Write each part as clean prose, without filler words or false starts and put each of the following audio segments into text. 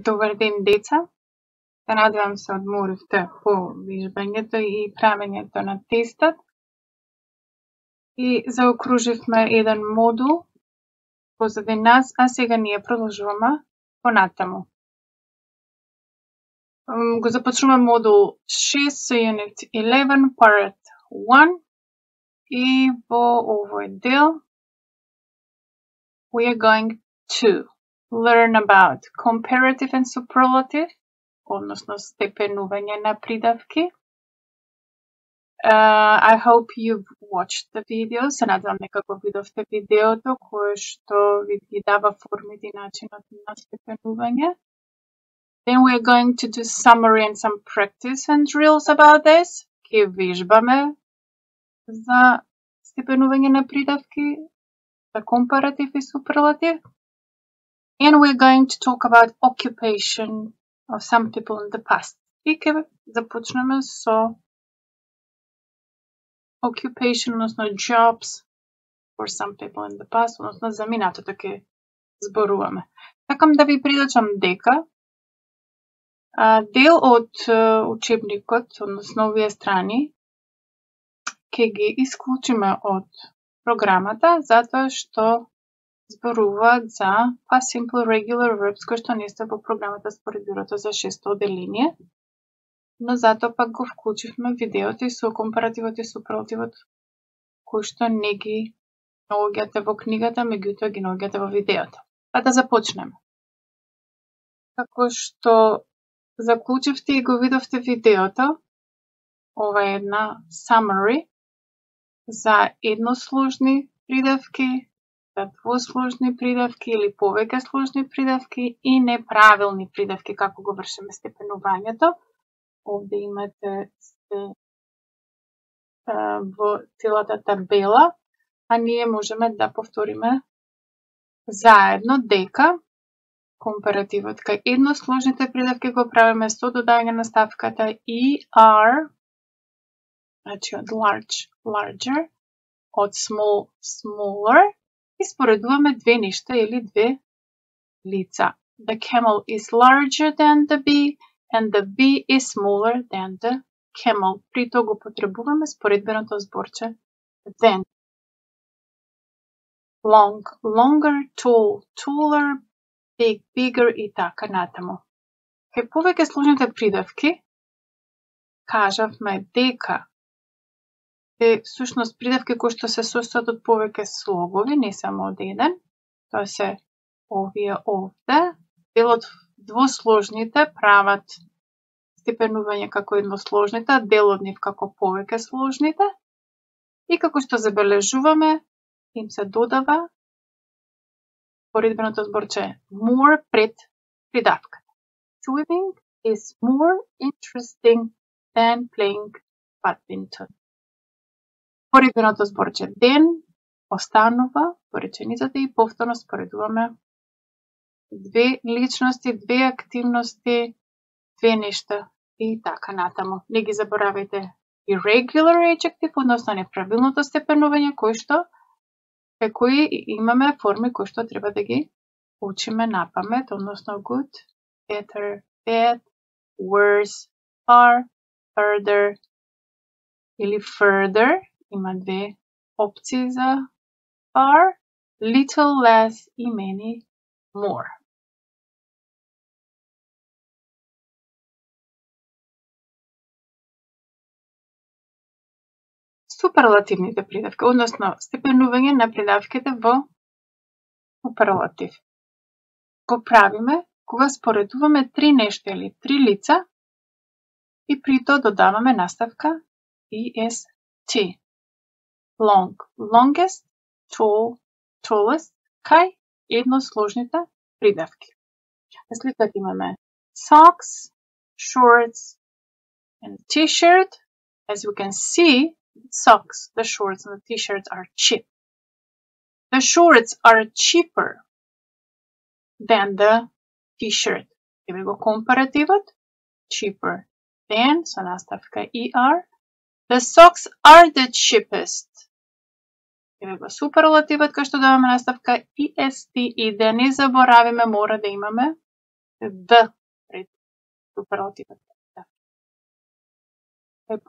Добар ден, деца. Се надевам се одморивте по вежбањето и правењето на тестот. И заокруживме еден модул позади нас, а сега ние продолжуваме понатаму. Го започнуваме модул 6 со Unit 11, Part 1 и во овој дел we are going to learn about comparative and superlative, односно степенување на придавки. I hope you've watched the video. Се надевам дека го видовте видеото кое што ви ги дава формите и начинот на степенување. Then we are going to do summary and some practice and drills about this. Ке вежбаме за степенување на придавки, за компаратив и суперлатив. And we're going to talk about occupation of some people in the past. И ке започнеме со occupation, односно jobs for some people in the past, односно за минатото ке зборуваме. Сакам да ви прилечам дека дел од учебникот, односно овие страни, ке ги исклучиме од програмата, затоа што зборуваат за past simple regular verbs, кои што не сте во програмата според бюрото за 6-то одделение. Но затоа пак го вклучивме видеото и со компаративот и суперлативот, кои што не ги наоѓате во книгата, меѓутоа ги наоѓате во видеото. Па да започнеме. Како што заклучивте и го видовте видеото, ова е една summary за едносложни придавки, за двосложни придавки или повеќе сложни придавки и неправилни придавки, како го вршиме степенувањето. Овде имате во целата табела, а ние можеме да повториме заедно дека компаративот кај едносложните придавки го правиме со додање на ставката ER, значи од large, larger, од small, smaller, и споредуваме две нешта или две лица. The camel is larger than the bee, and the bee is smaller than the camel. При тоа го потребуваме споредбеното зборче than. Long, longer, tall, taller, big, bigger и така натаму. Кај повеќе сложните придавки, кажавме дека сушност придавки кои што се состојат од повеќе слогови, не само од еден, тоа се овие овде. Дел од двосложните прават степенување како едносложните, дел од нив како повеќе сложните. И како што забележуваме, им се додава поредбеното зборче more пред придавката. Swimming is more interesting than playing badminton. Поредбеното зборче then останува во реченицата и повторно споредуваме две личности, две активности, две нешта и така натаму. Не ги заборавајте irregular adjective, односно неправилното степенување, кој што кај кои имаме форми кои што треба да ги учиме на памет, односно good, better, bad, worse, far, further или further. Има две опции за far, little less и many more. Суперлативните придавки, односно степенување на придавките во суперлатив. Го правиме кога споредуваме три нешта или три лица и при тоа додаваме наставка est. Long, longest, tall, tallest, кај едносложните придавки. Сликата имаме socks, shorts, and t-shirt. As we can see, the socks, the shorts, and the t-shirts are cheap. The shorts are cheaper than the t-shirt. Еве го компаративот, cheaper than, со наставка ER. The socks are the cheapest. Еве го суперлативот, кај што даваме наставка EST и да не заборавиме, мора да имаме д пред суперлативот.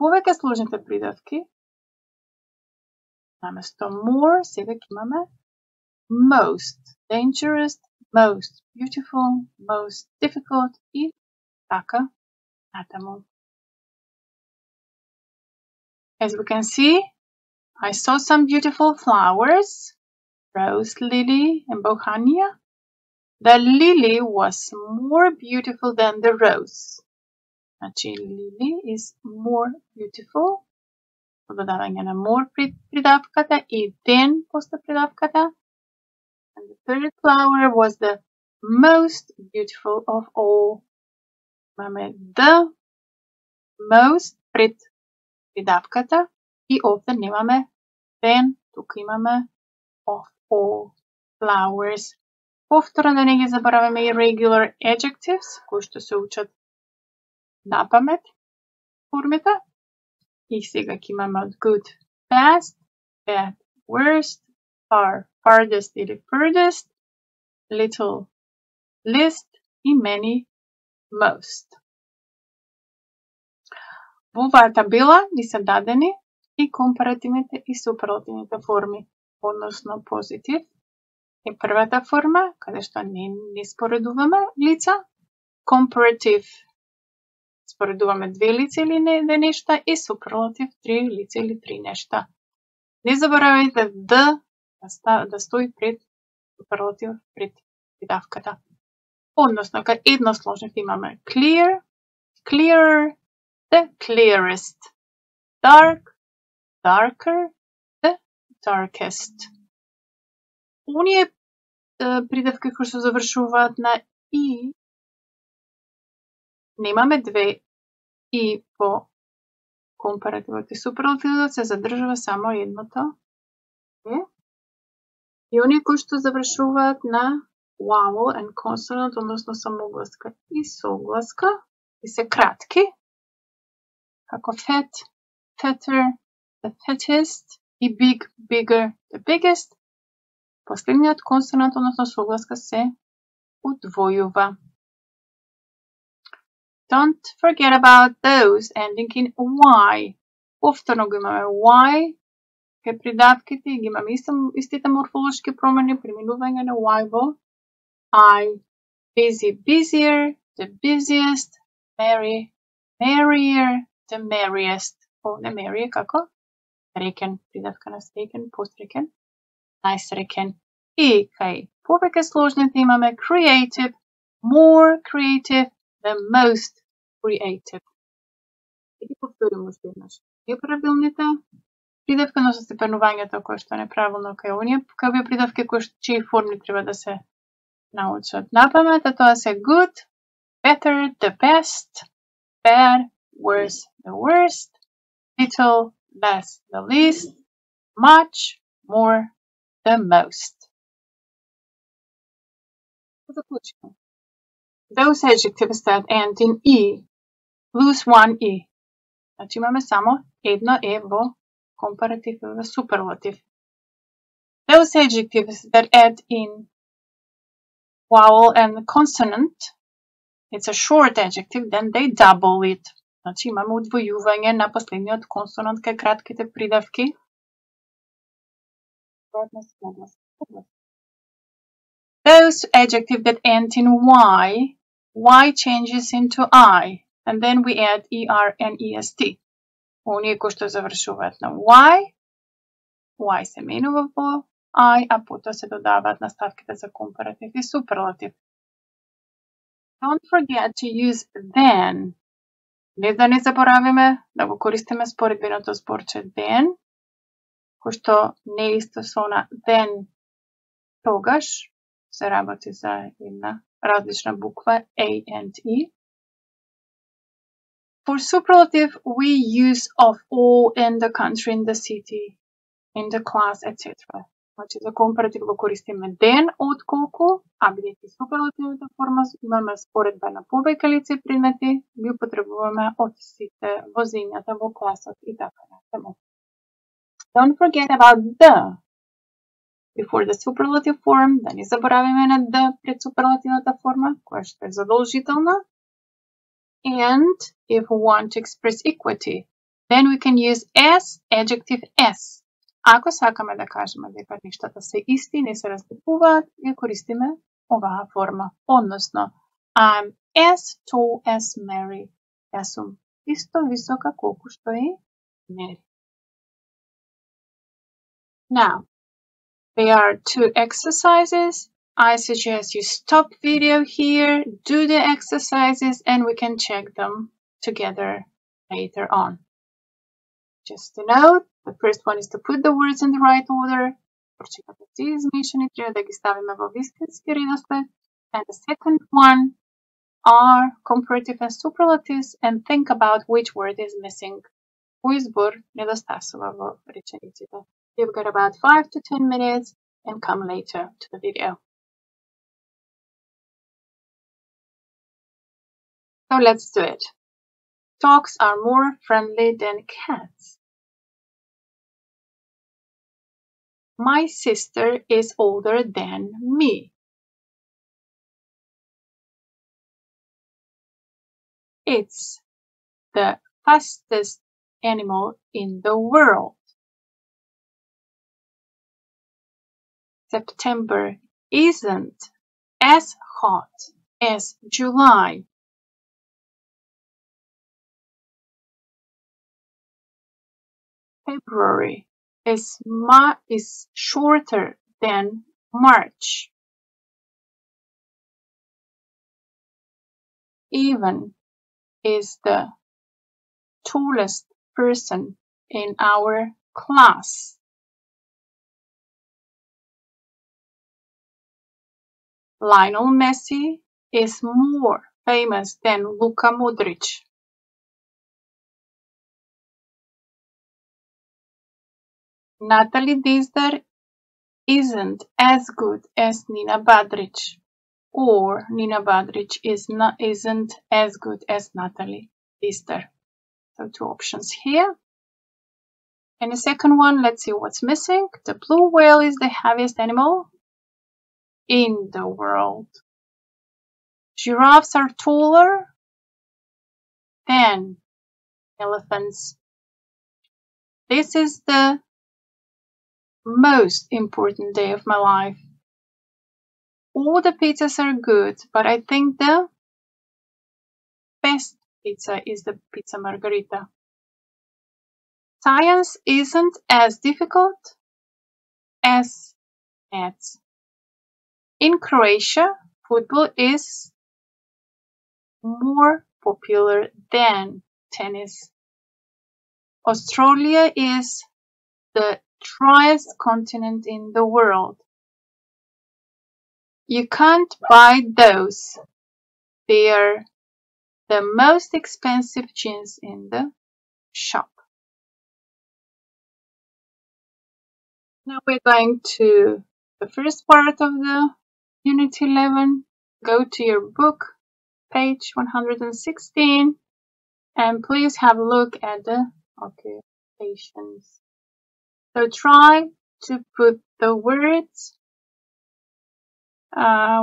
Повеќе сложните придавки, наместо more, сега имаме most, dangerous, most beautiful, most difficult и така натаму. As we can see, I saw some beautiful flowers, rose, lily, and bohania. The lily was more beautiful than the rose. Значи, lily is more beautiful. Додавање на more придавката и than после придавката. And the third flower was the most beautiful of all. Имаме the most пред придавката и овде немаме than, тука имаме of all flowers. Повторно да не ги забораваме irregular adjectives, кои што се учат на памет формите. И сега ќе имаме од good, best, bad, worst, far, farthest или furthest, little, least и many, most. Во оваа табела ни се дадени и компаративните и суперлативните форми, односно позитив е првата форма, каде што не споредуваме лица, comparative споредуваме две лица или две нешта и суперлатив три лица или три нешта. Не заборавајте да стои пред суперлатив пред придавката. Односно, кај едносложните имаме clear, clearer, the clearest, dark, darker, the darkest. Оние придавки кои се завршуваат на и, немаме две и по компаративот и суперлативот, се задржува само едното е. И оние кои што завршуваат на vowel and consonant, односно самогласка и согласка, и се кратки, како fat, fatter, the fattest и big, bigger, the biggest, последниот консонант, односно согласка, се удвојува. Don't forget about those ending in y. Повторно го имаме y, кај придавките и ги имаме истите морфолошки промени, преминување на y во I. Busy, busier, the busiest, merry, merrier, the merriest. Овде merry е како рекен, придавка на рекен, пострекен, најсрекен. И кај повеќе сложните имаме creative, more creative, the most creative. И ги повторим уште еднаш. Неправилните придавки, но со степенувањето кое што неправилно кај оние, кај придавки чии форми треба да се научат на памет, тоа се good, better, the best, bad, worse, the worst, little, less, the least, much, more, the most. Заклучимо. Those adjectives that end in e lose one e. Значи имаме само едно е во компаратив и во суперлатив. Those adjectives that add in vowel and consonant, it's a short adjective, then they double it. Значи имаме удвојување на последниот консонант кај кратките придавки. Those adjectives that end in y changes into I, and then we add er and est. Оние кои што завршуваат на y се менува во I, а потоа се додаваат наставките за компаратив и суперлатив. Don't forget to use then. Без да не заборавиме да го користиме споредбеното зборче then, кој што не е исто со на then, тогаш се работи за една различна буква A and E. For superlative, we use of all in the country, in the city, in the class, etc. Значи за компаратив го користиме then отколку, а бидејќи суперлативната форма имаме споредба на повеќе лица и предмети, ги употребуваме од сите возењата во класот и така натаму. Don't forget about the. before the superlative form, да не забораваме на D пред суперлативната форма, која што е задолжителна. And if we want to express equity, then we can use as, adjective as. Ако сакаме да кажеме дека нештата се исти, не се разликуваат, ја користиме оваа форма. Односно, I'm as tall as Mary. Јас сум исто висока колку што е Mary. Now, there are two exercises. I suggest you stop video here, do the exercises, and we can check them together later on. Just to note, the first one is to put the words in the right order. Прочитате си измешани, треба да ги ставиме во вистински редослед. And the second one are comparative and superlatives, and think about which word is missing. Кој збор недостасува во речениците. You've got about 5 to 10 minutes and come later to the video. So let's do it. Dogs are more friendly than cats. My sister is older than me. It's the fastest animal in the world. September isn't as hot as July. February is shorter than March. Ivan is the tallest person in our class. Lionel Messi is more famous than Luka Modric. Natalie Disder isn't as good as Nina Badrić, or Nina Badrić isn't as good as Natalie Disder. So two options here. And the second one, let's see what's missing. The blue whale is the heaviest animal in the world. Giraffes are taller than elephants. This is the most important day of my life. All the pizzas are good, but I think the best pizza is the pizza margherita. Science isn't as difficult as maths. In Croatia, football is more popular than tennis. Australia is the driest continent in the world. You can't buy those. They are the most expensive jeans in the shop. Now we're going to the first part of the Unit 11. Go to your book, page 116, and please have a look at the occupations. So try to put the words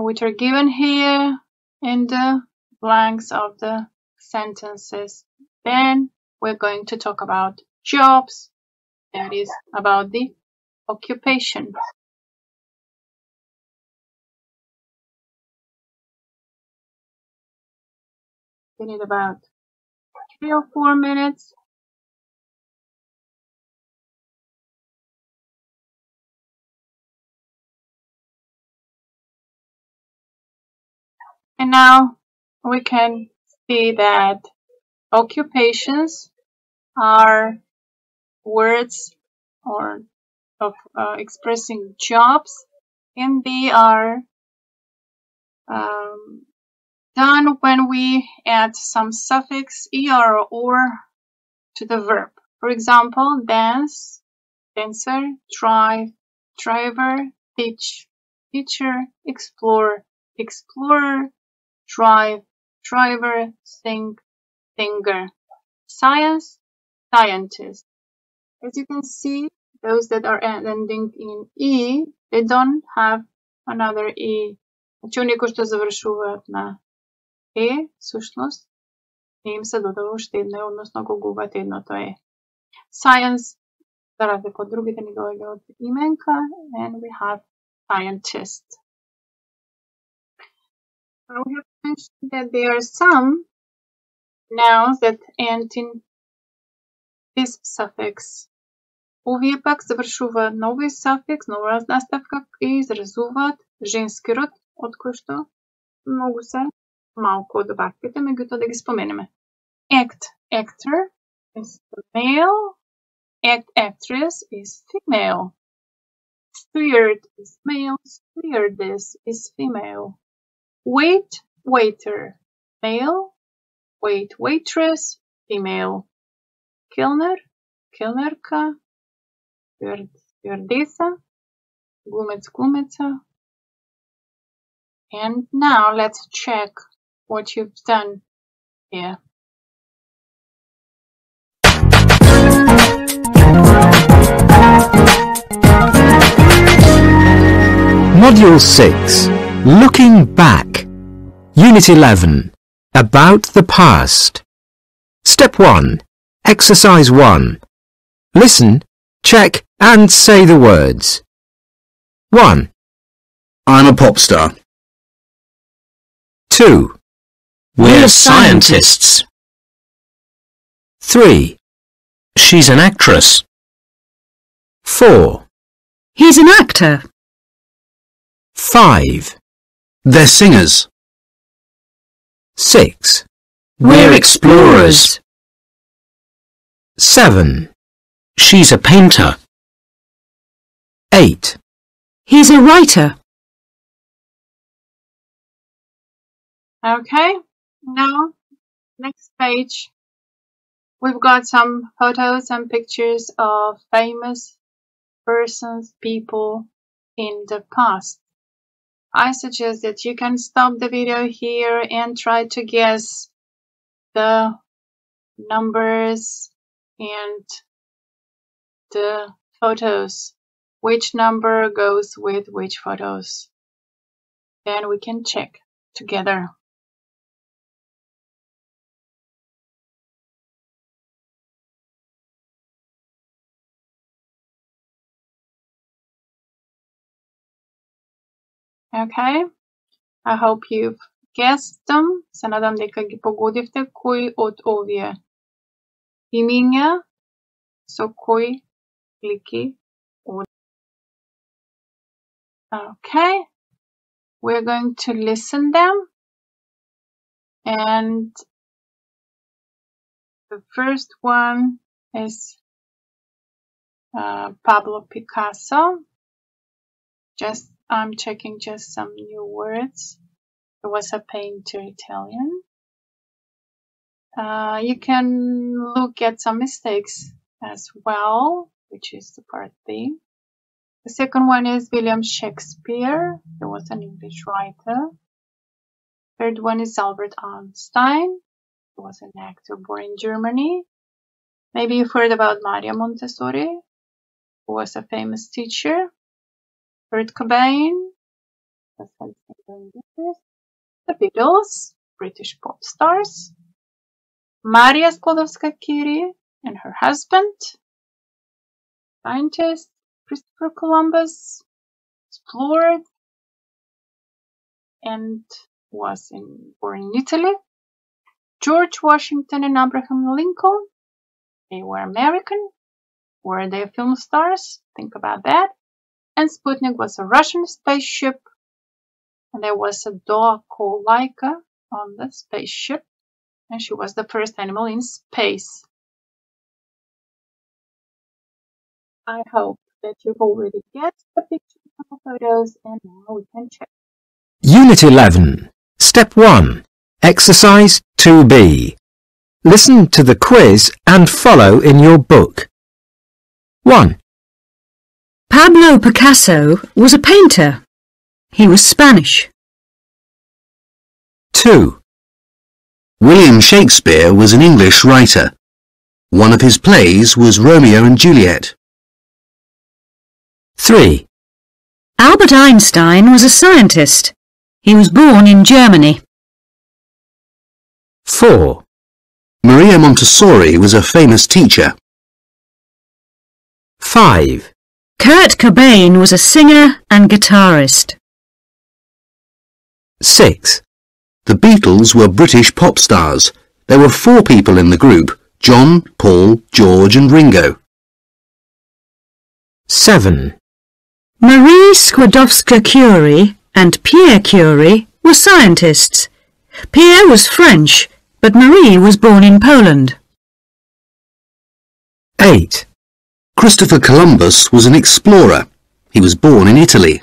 which are given here in the blanks of the sentences. Then we're going to talk about jobs, that is about the occupation. We need about 3 or 4 minutes. And now we can see that occupations are words or of expressing jobs, and they are done when we add some suffix er or to the verb. For example, dance, dancer, drive, driver, teach, teacher, explore, explorer, drive, driver, sing, singer, science, scientist. As you can see, those that are ending in E, They don't have another E. Значи, оние кои што завршуваат на Е, сушност, не им се додава уште едно Е, односно го губат едното Е. Science, за разлика од другите, не доаѓа од именка, and we have scientist. Now we have mentioned that there are some nouns that end in this suffix. Овие пак завршуваат на овој суфикс, нова наставка и изразуваат женски род, од кој што многу се малку од ваквите, меѓутоа да ги споменеме. Act, actor is male. Act, actress is female. Steward is male. Stewardess is female. Wait, waiter, male. Wait, waitress, female. Kellner, kellnerka. Stewardessa, glumec, glumeca. And now let's check what you've done here. Module 6. Looking back. Unit 11. About the past. Step 1. Exercise 1. Listen, check and say the words. 1. I'm a pop star. 2. We're scientists. 3. She's an actress. 4. He's an actor. 5. They're singers. 6. We're explorers. 7. She's a painter. 8. He's a writer. Okay, now, next page. We've got some photos and pictures of famous persons, people in the past. I suggest that you can stop the video here and try to guess the numbers and the photos. Which number goes with which photos? Then we can check together. Okay, I hope you've guessed them. Се надам дека ги погодивте кои од овие имиња со кои лики од. Okay, we're going to listen them. And the first one is Pablo Picasso. I'm checking just some new words. He was a painter, Italian. You can look at some mistakes as well, which is the part B. The second one is William Shakespeare. He was an English writer. Third one is Albert Einstein. He was an actor born in Germany. Maybe you've heard about Maria Montessori, who was a famous teacher. Kurt Cobain, the Beatles, British pop stars, Maria Sklodowska-Curie and her husband, scientist, Christopher Columbus, explored and was born in Italy, George Washington and Abraham Lincoln, they were American. Were they film stars? Think about that. And Sputnik was a Russian spaceship, and there was a dog called Laika on the spaceship, and she was the first animal in space. I hope that you've already guessed the pictures and the photos, and now we can check. Unit 11. Step 1. Exercise 2B. Listen to the quiz and follow in your book. 1. Pablo Picasso was a painter. He was Spanish. 2. William Shakespeare was an English writer. One of his plays was Romeo and Juliet. 3. Albert Einstein was a scientist. He was born in Germany. 4. Maria Montessori was a famous teacher. 5. Kurt Cobain was a singer and guitarist. 6. The Beatles were British pop stars. There were 4 people in the group: John, Paul, George and Ringo. 7. Marie Skłodowska-Curie and Pierre Curie were scientists. Pierre was French, but Marie was born in Poland. 8. Christopher Columbus was an explorer. He was born in Italy.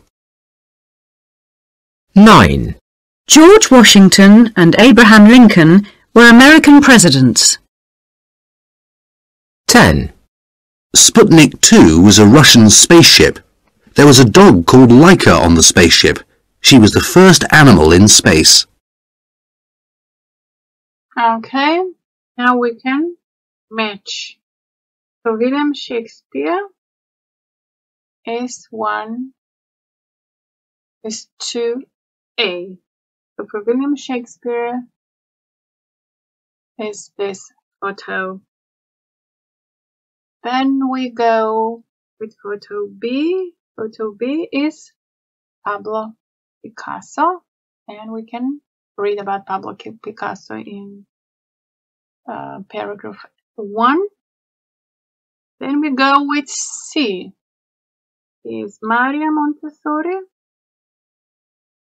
9. George Washington and Abraham Lincoln were American presidents. 10. Sputnik 2 was a Russian spaceship. There was a dog called Laika on the spaceship. She was the first animal in space. Okay, now we can match. So William Shakespeare is 2A. So for William Shakespeare is this photo. Then we go with photo B. Photo B is Pablo Picasso, and we can read about Pablo Picasso in paragraph 1. Then we go with C. Is Maria Montessori,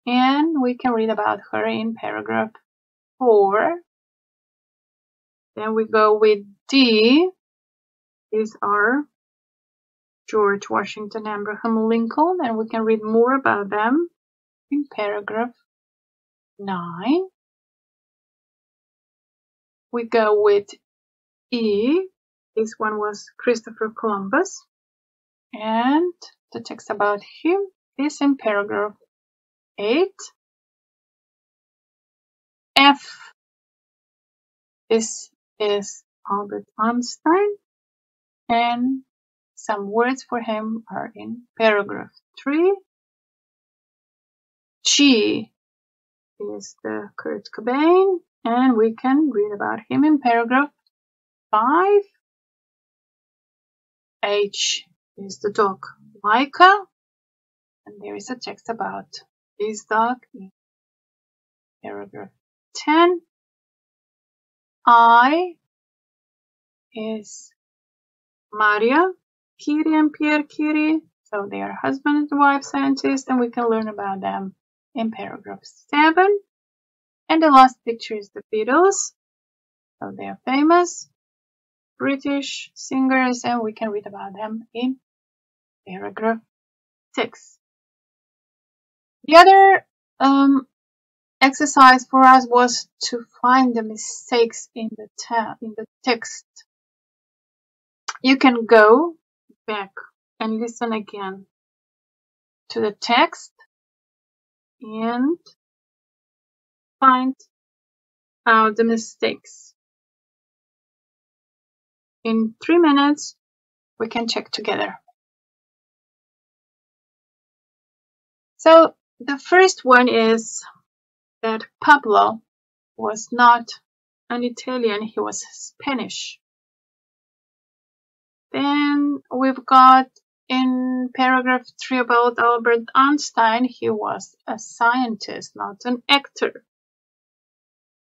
and we can read about her in paragraph 4. Then we go with D. Is our George Washington, Abraham Lincoln, and we can read more about them in paragraph 9. We go with E. This one was Christopher Columbus, and the text about him is in paragraph 8. F. This is Albert Einstein, and some words for him are in paragraph 3. G is the Kurt Cobain, and we can read about him in paragraph 5. H is the dog Laika, and there is a text about this dog in paragraph 10. I is Maria Curie and Pierre Curie, so they are husband and wife scientists, and we can learn about them in paragraph 7. And the last picture is the Beatles, so they are famous British singers, and we can read about them in paragraph 6. The other exercise for us was to find the mistakes in the text. You can go back and listen again to the text and find out the mistakes. In 3 minutes, we can check together. So the first one is that Pablo was not an Italian, he was Spanish. Then we've got in paragraph 3 about Albert Einstein, he was a scientist, not an actor.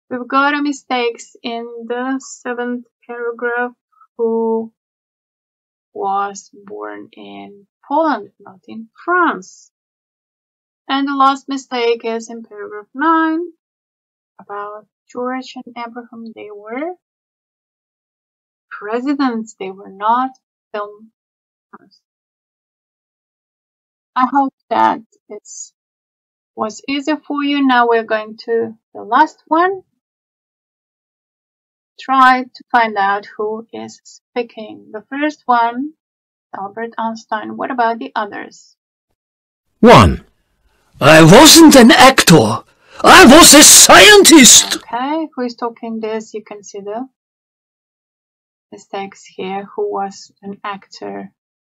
We've got a mistakes in the 7th paragraph, who was born in Poland, not in France. And the last mistake is in paragraph 9 about George and Abraham. They were presidents, they were not film stars. I hope that it was easy for you. Now we're going to the last one. Try to find out who is speaking. The first one, Albert Einstein. What about the others? 1. I wasn't an actor. I was a scientist. Okay, who is talking this? You can see the mistakes here. Who was an actor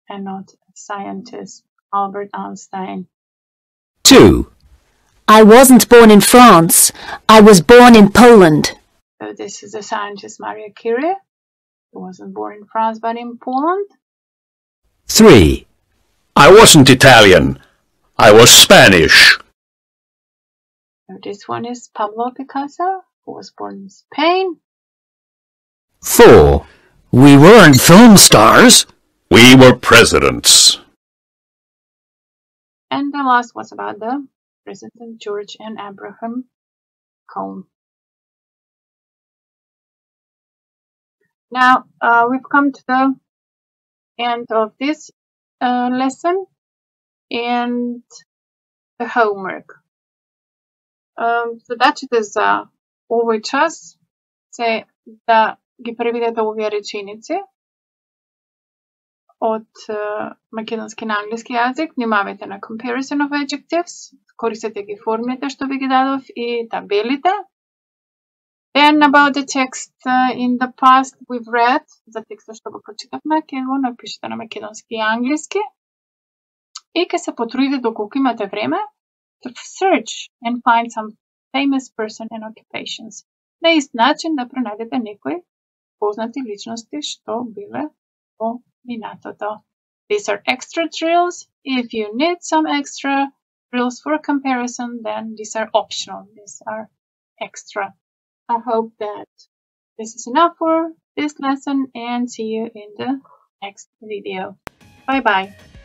and not a scientist? Albert Einstein. 2. I wasn't born in France. I was born in Poland. So this is the scientist Maria Curie. She wasn't born in France but in Poland. 3. I wasn't Italian. I was Spanish. So this one is Pablo Picasso, who was born in Spain. 4. We weren't film stars. We were presidents. And the last was about the President George and Abraham Cone. Now, we've come to the end of this lesson and the homework. Задачите за овој час се да ги преведете овие реченици од македонски на англиски јазик. Внимавајте на comparison of adjectives, користете ги формите што ви ги дадов и табелите. Then about the text in the past we've read, за текстот што го прочитавме, ќе го напишете на македонски и англиски. И ќе се потрудите доколку имате време to search and find some famous person and occupations. На ист начин да пронајдете некои познати личности што биле во минатото. These are extra drills. If you need some extra drills for comparison, then these are optional. These are extra. I hope that this is enough for this lesson and see you in the next video. Bye bye.